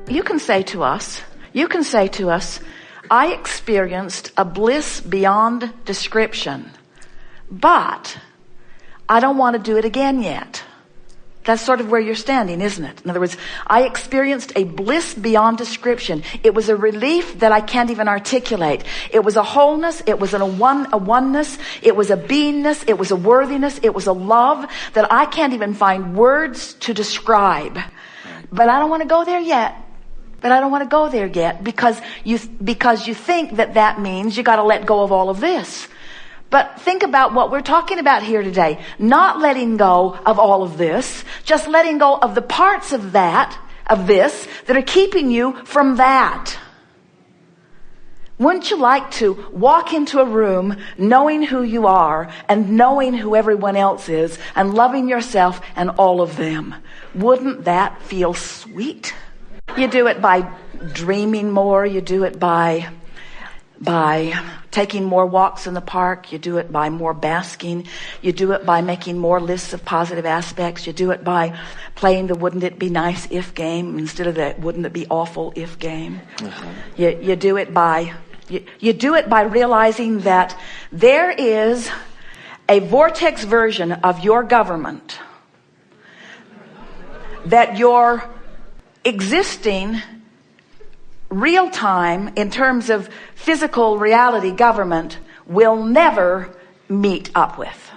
You can say to us, I experienced a bliss beyond description, but I don't want to do it again yet. That's sort of where you're standing, isn't it? In other words, I experienced a bliss beyond description. It was a relief that I can't even articulate. It was a wholeness. It was a oneness. It was a beingness. It was a worthiness. It was a love that I can't even find words to describe. But I don't want to go there yet. Because you think that means you got to let go of all of this. But think about what we're talking about here today. Not letting go of all of this, just letting go of the parts of this that are keeping you from that. Wouldn't you like to walk into a room knowing who you are and knowing who everyone else is and loving yourself and all of them? Wouldn't that feel sweet? You do it by dreaming more. You do it by taking more walks in the park. You do it by more basking. You do it by making more lists of positive aspects. You do it by playing the wouldn't it be nice if game instead of the wouldn't it be awful if game. You do it by realizing that there is a vortex version of your government that you're existing real time in terms of physical reality government will never meet up with.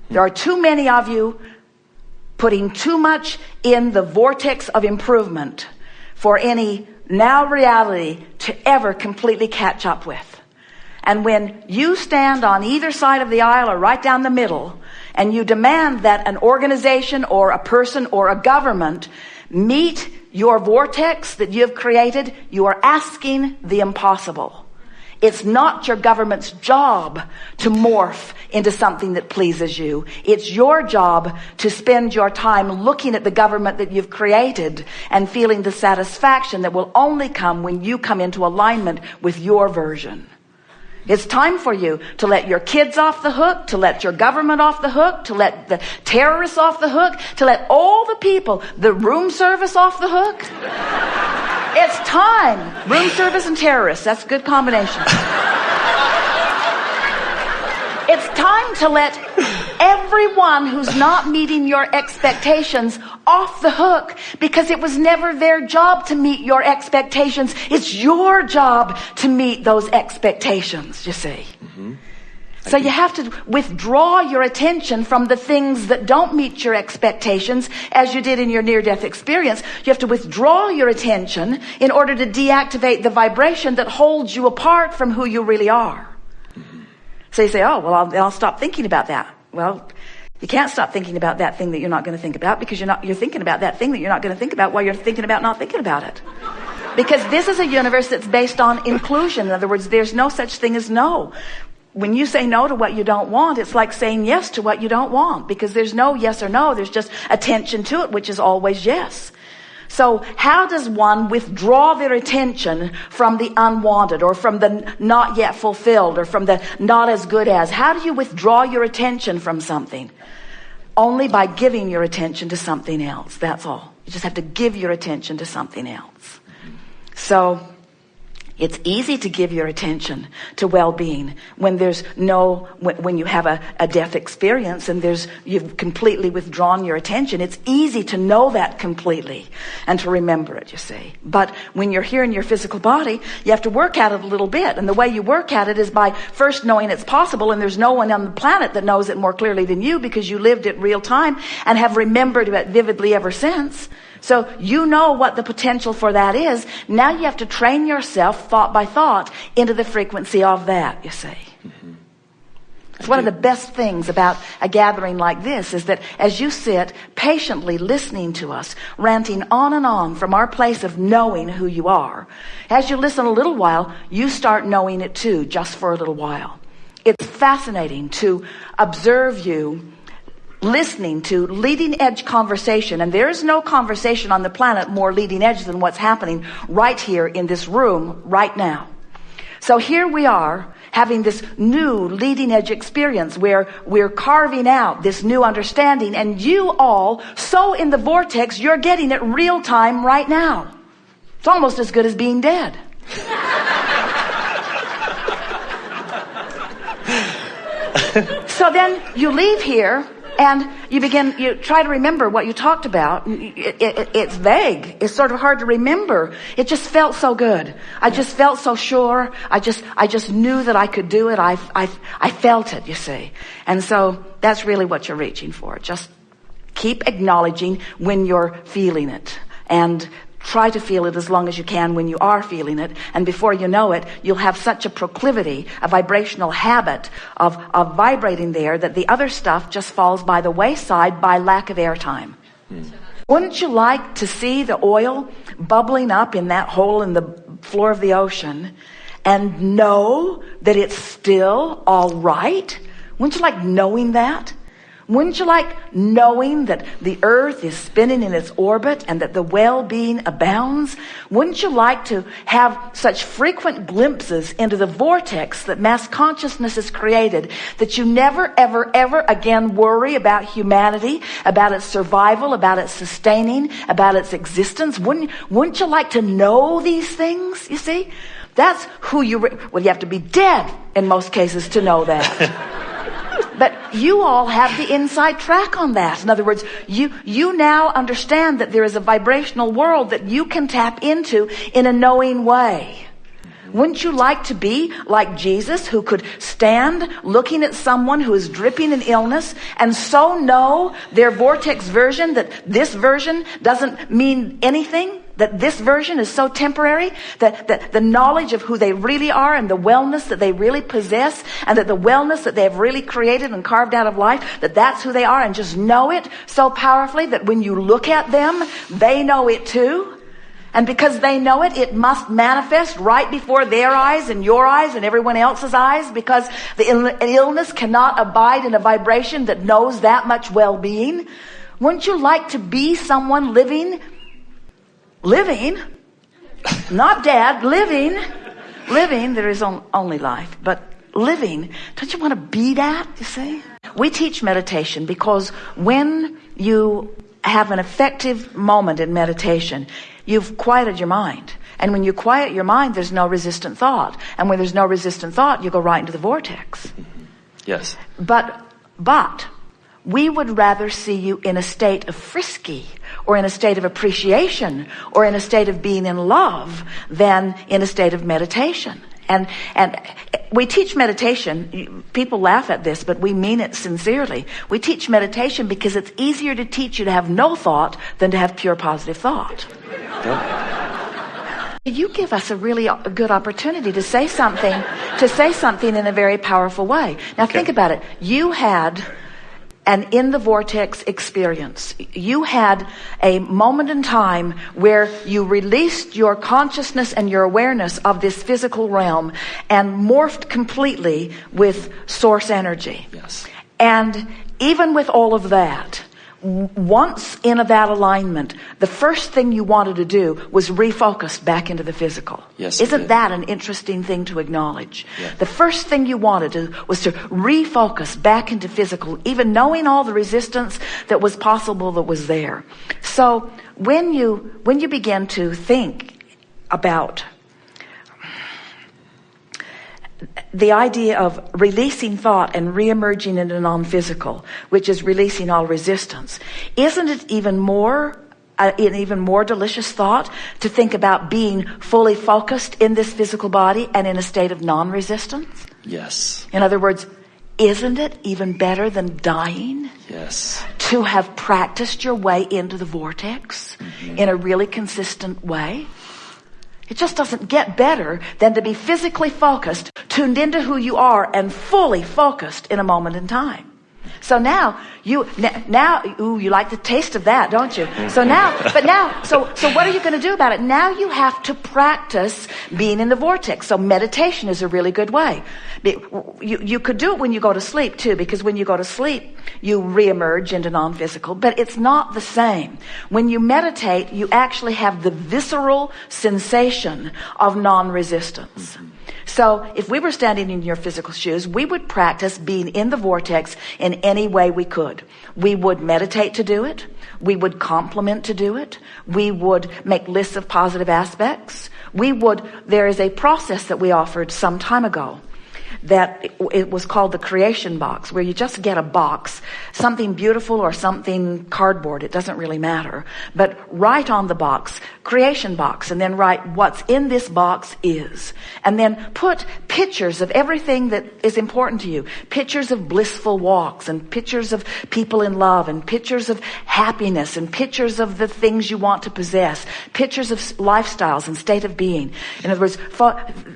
There are too many of you putting too much in the vortex of improvement for any now reality to ever completely catch up with. And when you stand on either side of the aisle or right down the middle and you demand that an organization or a person or a government meet your vortex that you have created, you are asking the impossible. It's not your government's job to morph into something that pleases you. It's your job to spend your time looking at the government that you've created and feeling the satisfaction that will only come when you come into alignment with your version. It's time for you to let your kids off the hook, to let your government off the hook, to let the terrorists off the hook, to let all the people, the room service off the hook. It's time. Room service and terrorists. That's a good combination. It's time to let everyone who's not meeting your expectations off the hook, because it was never their job to meet your expectations. It's your job to meet those expectations, you see. Mm-hmm. So you have to withdraw your attention from the things that don't meet your expectations, as you did in your near-death experience. You have to withdraw your attention in order to deactivate the vibration that holds you apart from who you really are. Mm-hmm. So you say, oh, well, I'll stop thinking about that. Well, you can't stop thinking about that thing that you're not going to think about, because you're thinking about that thing that you're not going to think about while you're thinking about not thinking about it. Because this is a universe that's based on inclusion. In other words, there's no such thing as no. When you say no to what you don't want, it's like saying yes to what you don't want, because there's no yes or no. There's just attention to it, which is always yes. So how does one withdraw their attention from the unwanted, or from the not yet fulfilled, or from the not as good as? How do you withdraw your attention from something? Only by giving your attention to something else. That's all. You just have to give your attention to something else. So it's easy to give your attention to well-being when when you have a death experience and you've completely withdrawn your attention. It's easy to know that completely and to remember it, you see. But when you're here in your physical body, you have to work at it a little bit. And the way you work at it is by first knowing it's possible, and there's no one on the planet that knows it more clearly than you, because you lived it real time and have remembered it vividly ever since. So you know what the potential for that is. Now you have to train yourself thought by thought into the frequency of that, you see. Mm-hmm. It's one of the best things about a gathering like this is that as you sit patiently listening to us, ranting on and on from our place of knowing who you are, as you listen a little while, you start knowing it too, just for a little while. It's fascinating to observe you listening to leading edge conversation, and there is no conversation on the planet more leading edge than what's happening right here in this room right now. So here we are having this new leading edge experience where we're carving out this new understanding, and you all, so in the vortex, you're getting it real time right now. It's almost as good as being dead. So then you leave here and you try to remember what you talked about. It's vague. It's sort of hard to remember. It just felt so good. I just felt so sure. I just knew that I could do it. I felt it, you see. And so that's really what you're reaching for. Just keep acknowledging when you're feeling it, and try to feel it as long as you can when you are feeling it. And before you know it, you'll have such a proclivity, a vibrational habit of vibrating there, that the other stuff just falls by the wayside by lack of airtime. Wouldn't you like to see the oil bubbling up in that hole in the floor of the ocean and know that it's still all right? Wouldn't you like knowing that? Wouldn't you like knowing that the earth is spinning in its orbit and that the well-being abounds? Wouldn't you like to have such frequent glimpses into the vortex that mass consciousness has created, that you never, ever, ever again worry about humanity, about its survival, about its sustaining, about its existence? Wouldn't you like to know these things, you see? That's who you have to be dead in most cases to know that. But you all have the inside track on that. In other words, you now understand that there is a vibrational world that you can tap into in a knowing way. Wouldn't you like to be like Jesus, who could stand looking at someone who is dripping in illness and so know their vortex version that this version doesn't mean anything? That this version is so temporary, that the knowledge of who they really are and the wellness that they really possess, and that the wellness that they have really created and carved out of life, that's who they are, and just know it so powerfully that when you look at them, they know it too. And because they know it, it must manifest right before their eyes and your eyes and everyone else's eyes, because the illness cannot abide in a vibration that knows that much well-being. Wouldn't you like to be someone living, not dead, living, there is only life, but living. Don't you want to be that, you see? We teach meditation because when you have an effective moment in meditation, you've quieted your mind. And when you quiet your mind, there's no resistant thought. And when there's no resistant thought, you go right into the vortex. Yes. But we would rather see you in a state of frisky, or in a state of appreciation, or in a state of being in love, than in a state of meditation. And we teach meditation. People laugh at this, but we mean it sincerely. We teach meditation because it's easier to teach you to have no thought than to have pure positive thought. Yep. You give us a really good opportunity to say something in a very powerful way. Now think about it. You had an in the vortex experience. You had a moment in time where you released your consciousness and your awareness of this physical realm and morphed completely with source energy. Yes. And even with all of that, once in that alignment, the first thing you wanted to do was refocus back into the physical. Yes, Isn't that an interesting thing to acknowledge? Yeah. The first thing you wanted was to refocus back into physical, even knowing all the resistance that was possible, that was there. So when you begin to think about the idea of releasing thought and re-emerging into non-physical, which is releasing all resistance, isn't it even more an even more delicious thought to think about being fully focused in this physical body and in a state of non-resistance? Yes. In other words, isn't it even better than dying? Yes. To have practiced your way into the vortex in a really consistent way? It just doesn't get better than to be physically focused, tuned into who you are, and fully focused in a moment in time. So now you like the taste of that, don't you? So what are you going to do about it? Now you have to practice being in the vortex. So meditation is a really good way. You could do it when you go to sleep too, because when you go to sleep, you reemerge into non-physical, but it's not the same. When you meditate, you actually have the visceral sensation of non-resistance. So if we were standing in your physical shoes, we would practice being in the vortex in any way we could. We would meditate to do it. We would compliment to do it. We would make lists of positive aspects. There is a process that we offered some time ago that it was called the creation box, where you just get a box, something beautiful or something cardboard, it doesn't really matter, but write on the box, creation box, and then write what's in this box is, and then put pictures of everything that is important to you, pictures of blissful walks, and pictures of people in love, and pictures of happiness, and pictures of the things you want to possess, pictures of lifestyles and state of being. In other words,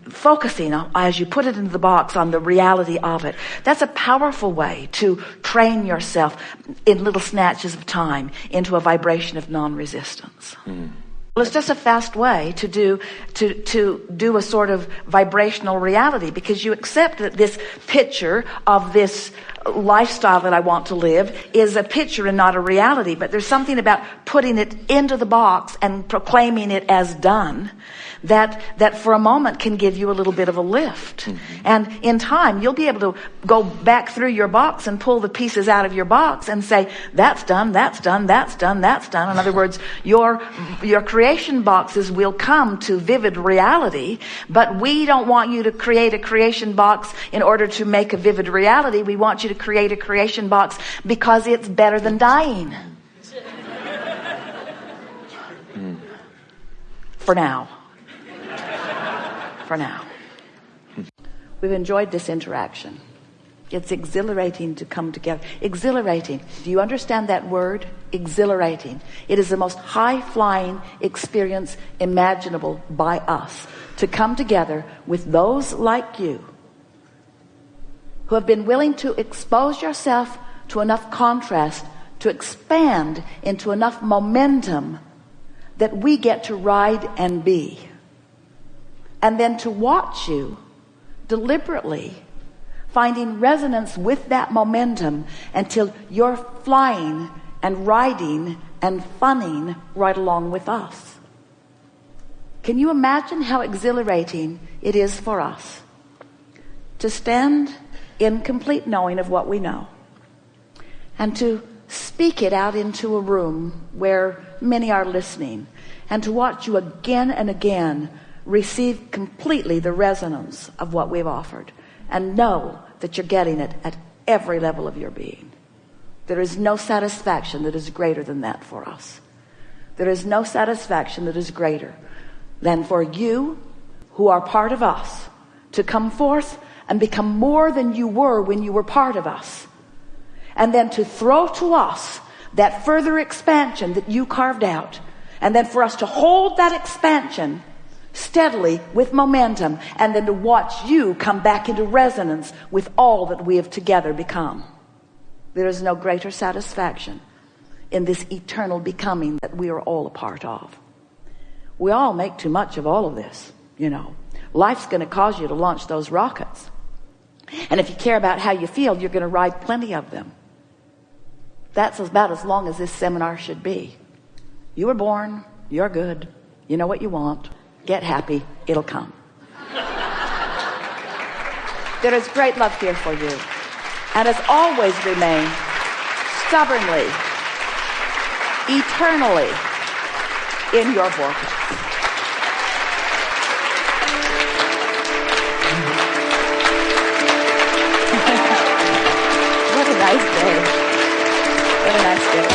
focusing as you put it into the box on the reality of it. That's a powerful way to train yourself in little snatches of time into a vibration of non-resistance. Well, it's just a fast way to do a sort of vibrational reality, because you accept that this picture of this lifestyle that I want to live is a picture and not a reality. But there's something about putting it into the box and proclaiming it as done that for a moment can give you a little bit of a lift. And in time, you'll be able to go back through your box and pull the pieces out of your box and say, that's done, that's done, that's done, that's done. In other words, your creation boxes will come to vivid reality, but we don't want you to create a creation box in order to make a vivid reality. We want you to create a creation box because it's better than dying. For now. For now. We've enjoyed this interaction. It's exhilarating to come together. Exhilarating. Do you understand that word? Exhilarating. It is the most high-flying experience imaginable by us, to come together with those like you who have been willing to expose yourself to enough contrast to expand into enough momentum that we get to ride and be. And then to watch you deliberately finding resonance with that momentum until you're flying and riding and funning right along with us. Can you imagine how exhilarating it is for us to stand in complete knowing of what we know and to speak it out into a room where many are listening, and to watch you again and again receive completely the resonance of what we've offered, and know that you're getting it at every level of your being. There is no satisfaction that is greater than that for us. There is no satisfaction that is greater than for you, who are part of us, to come forth and become more than you were when you were part of us, and then to throw to us that further expansion that you carved out, and then for us to hold that expansion steadily with momentum, and then to watch you come back into resonance with all that we have together become. There is no greater satisfaction in this eternal becoming that we are all a part of. We all make too much of all of this, you know. Life's going to cause you to launch those rockets, and if you care about how you feel, you're going to ride plenty of them. That's about as long as this seminar should be. You were born, you're good, you know what you want. Get happy, it'll come. There is great love here for you. And as always, remain stubbornly, eternally in your vortex. What a nice day. What a nice day.